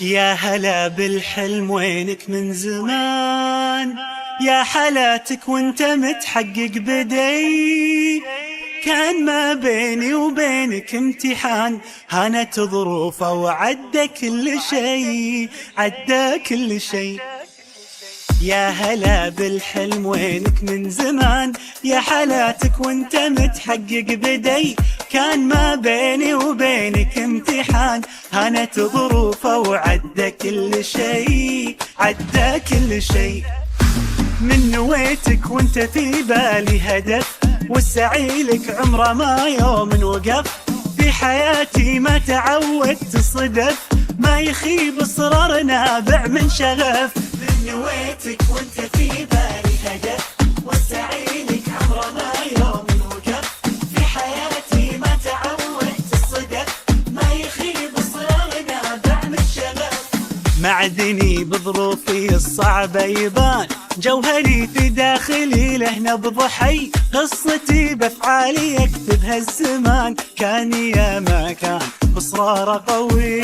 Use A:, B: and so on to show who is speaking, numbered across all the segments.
A: يا هلا بالحلم وينك من زمان، يا حلاتك وانت متحقق بدي. كان ما بيني وبينك امتحان، هانت ظروفه وعدى كل شيء، عدى كل شيء. يا هلا بالحلم وينك من زمان، يا حلاتك وانت متحقق بدي. كان ما بيني وبينك امتحان، هانت ظروفه وعدى كل شيء، عدى كل شيء. من نويتك وانت في بالي هدف، والسعي لك عمره ما يوم وقف. في حياتي ما تعودت صدف، ما يخيب اصرار نابع من شغف. من نويتك وانت في بالي هدف، والسعي لك عمره ما يوم وقف. في حياتي ما تعودت الصدف، ما يخيب اصرار نابع من شغف. معدني بظروفي الصعبة يبان، جوهري في داخلي له نبض حي. قصتي بافعالي يكتبها الزمان، كان يا ما كان اصرار قوي،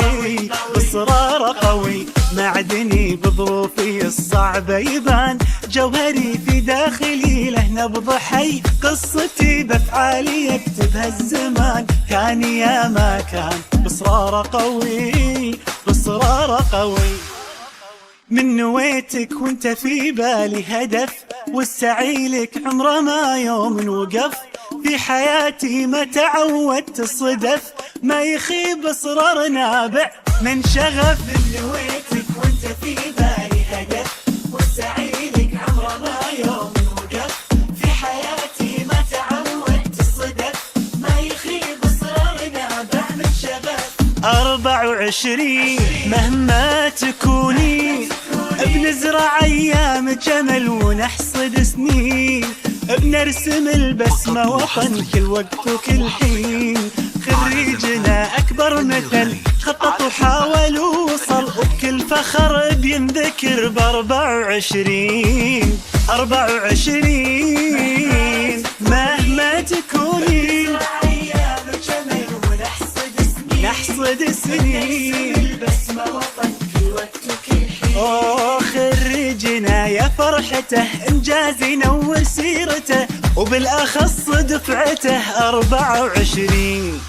A: اصرار قوي. معدني بظروفي الصعبة يبان، جوهري في داخلي له نبض حي. قصتي بافعالي يكتبها الزمان، كان يا ما كان اصرار قوي، اصرار قوي. من نويتك وانت في بالي هدف، والسعي لك عمره ما يوم وقف. في حياتي ما تعودت الصدف، ما يخيب اصرار نابع من شغف. من نويتك وانت في بالي هدف، والسعي لك عمره ما يوم وقف. في حياتي ما تعودت الصدف، ما يخيب اصرار نابع من شغف. 24 مهما تكوني، بنزرع ايام جمل ونحصد سنين. بنرسم البسمة وطن كل وقت وكل حين. خريجنا اكبر مثل خطط وحاول ووصل، وبكل فخر بينذكر ب24. 24 مهما تكوني، نحصد سنين. البسمة وطن كل وقت وكل حين. خريجنا يا فرحته، انجاز ينور سيرته، وبالاخص دفعته 24.